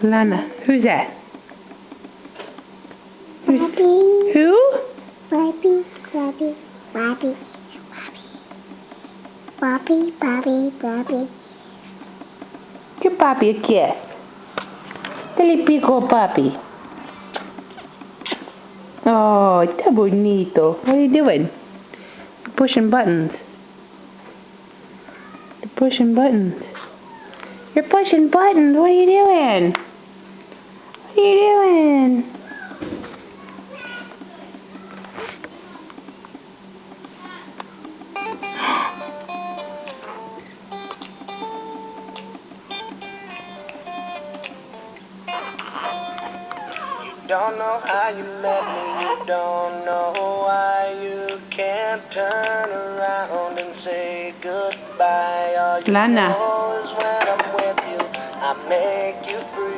Lana. Who's that? Bobby. Who? Bobby. Bobby. Bobby. Bobby. Bobby. Bobby. Give Papi a kiss. Dale pico a Papi. Oh, está bonito. What are you doing? You're pushing buttons. You're pushing buttons. You're pushing buttons. What are you doing? What are you doing? Don't know how you met me, you don't know why you can't turn around and say goodbye. All you Lana. know is when I'm with you, I make you free.